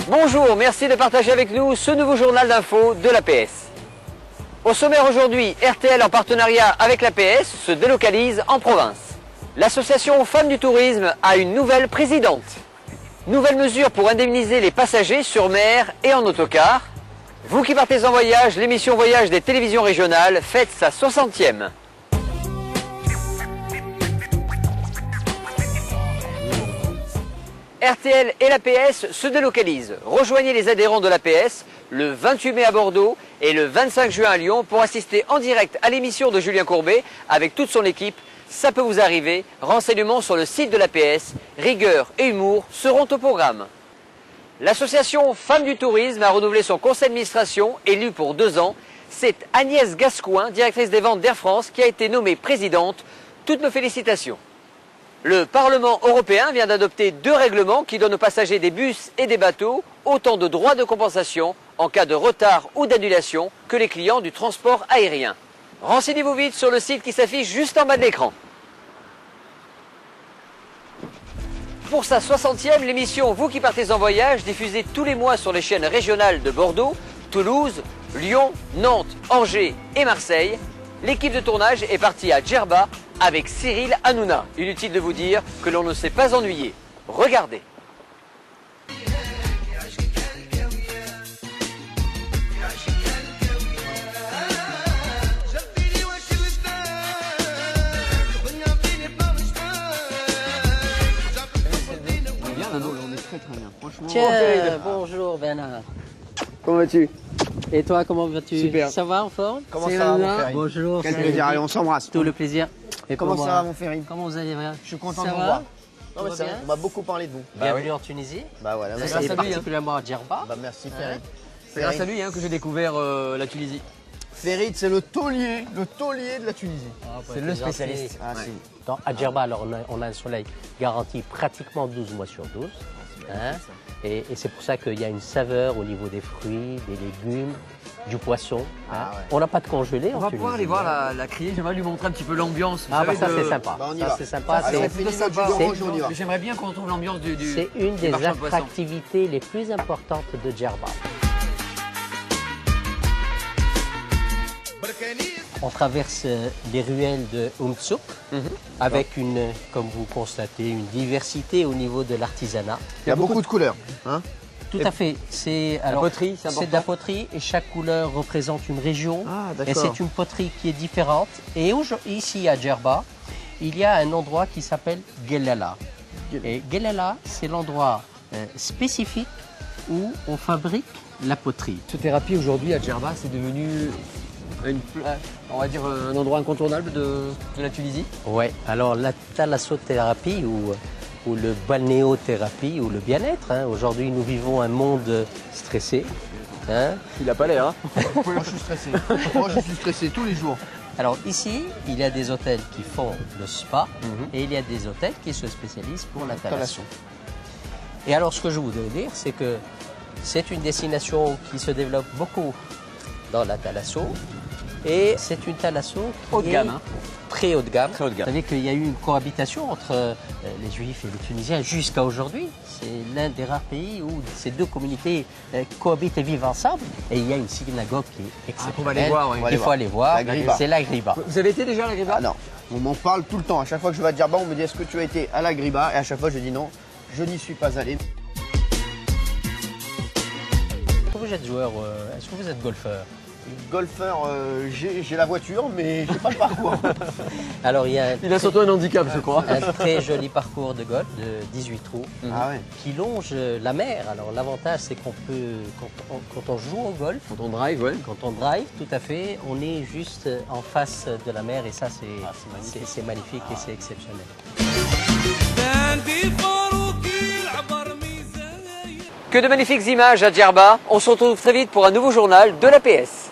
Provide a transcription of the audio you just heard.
Bonjour, merci de partager avec nous ce nouveau journal d'info de l'APS. Au sommaire aujourd'hui, RTL en partenariat avec l'APS se délocalise en province. L'association Femmes du Tourisme a une nouvelle présidente. Nouvelle mesure pour indemniser les passagers sur mer et en autocar. Vous qui partez en voyage, l'émission Voyage des télévisions régionales fête sa 60e. RTL et l'APS se délocalisent. Rejoignez les adhérents de l'APS le 28 mai à Bordeaux et le 25 juin à Lyon pour assister en direct à l'émission de Julien Courbet avec toute son équipe. Ça peut vous arriver. Renseignements sur le site de l'APS. Rigueur et humour seront au programme. L'association Femmes du Tourisme a renouvelé son conseil d'administration, élu pour 2 ans. C'est Agnès Gascoin, directrice des ventes d'Air France, qui a été nommée présidente. Toutes nos félicitations. Le Parlement européen vient d'adopter 2 règlements qui donnent aux passagers des bus et des bateaux autant de droits de compensation en cas de retard ou d'annulation que les clients du transport aérien. Renseignez-vous vite sur le site qui s'affiche juste en bas de l'écran. Pour sa 60e, l'émission Vous qui partez en voyage, diffusée tous les mois sur les chaînes régionales de Bordeaux, Toulouse, Lyon, Nantes, Angers et Marseille, l'équipe de tournage est partie à Djerba avec Cyril Hanouna. Inutile de vous dire que l'on ne s'est pas ennuyé. Regardez. On est très bien. Franchement. Tiens, bonjour Bernard. Comment vas-tu? Et toi, comment vas-tu? Super. Ça va en forme? Comment ça va, mon Ferry? Bonjour. Quel plaisir, allez, on s'embrasse. Tout le plaisir. Et Comment ça va, mon Ferry? Comment vous allez? Je suis content Ça de vous va? voir. Tout va bien? On m'a beaucoup parlé de vous. Bienvenue en Tunisie. Bah voilà, Et merci. particulièrement à Djerba. Bah merci Ferry. C'est grâce à lui que j'ai découvert la Tunisie. Ferry, c'est le taulier de la Tunisie. C'est le spécialiste. Ah si. À Djerba, alors on a un soleil garanti pratiquement 12 mois sur 12. Hein, et c'est pour ça qu'il y a une saveur au niveau des fruits, des légumes, du poisson. Hein. Ah ouais. On n'a pas de congelé On en va Tunisie. pouvoir aller voir la criée. J'aimerais lui montrer un petit peu l'ambiance. Vous Ah bah savez, ça c'est sympa. Bah, on y Ça va. c'est sympa. Ah, c'est- c'est fini notre jus d'orange, on y va. Mais j'aimerais bien qu'on retrouve l'ambiance du C'est une des marchand de poissons. attractivités les plus importantes de Djerba. On traverse les ruelles de Umtsuk avec comme vous constatez, une diversité au niveau de l'artisanat. Il y a beaucoup de couleurs. Hein? Tout à fait. C'est poterie, c'est de la poterie et chaque couleur représente une région. Ah, Et d'accord. c'est une poterie qui est différente. Et ici à Djerba, il y a un endroit qui s'appelle Gelala. Et Gelala, c'est l'endroit spécifique où on fabrique la poterie. Cette thérapie aujourd'hui à Djerba, c'est devenu on va dire un endroit incontournable de la Tunisie. Ouais. Alors la thalassothérapie ou le balnéothérapie ou le bien-être. Hein. Aujourd'hui, nous vivons un monde stressé. Hein. Il n'a pas l'air. Hein. Moi je suis stressé. Moi je suis stressé tous les jours. Alors ici, il y a des hôtels qui font le spa et il y a des hôtels qui se spécialisent pour la thalasso. Et alors ce que je voudrais dire, c'est que c'est une destination qui se développe beaucoup dans la thalasso et c'est une thalasso qui Haut de gamme, hein. très haut de gamme. Très haut de gamme. Vous savez qu'il y a eu une cohabitation entre les Juifs et les Tunisiens jusqu'à aujourd'hui. C'est l'un des rares pays où ces deux communautés cohabitent et vivent ensemble. Et il y a une synagogue qui est exceptionnelle. qu'on va aller voir, oui. Il faut aller voir. La Griba. C'est la Griba. Vous avez été déjà à la Griba? Ah non, on m'en parle tout le temps. À chaque fois que je vais à Djerba, on me dit est-ce que tu as été à la Griba? Et à chaque fois je dis non, je n'y suis pas allé. Est-ce que vous êtes joueur, est-ce que vous êtes golfeur? Golfeur, j'ai la voiture, mais j'ai pas le parcours. Alors il y a Il a surtout un handicap, je crois. un très joli parcours de golf de 18 trous Ah ouais. qui longe la mer. Alors l'avantage c'est qu'on peut, quand on joue au golf, Quand on drive, ouais. quand on drive, tout à fait, on est juste en face de la mer et ça c'est magnifique et c'est exceptionnel. Que de magnifiques images à Djerba. On se retrouve très vite pour un nouveau journal de l'APS.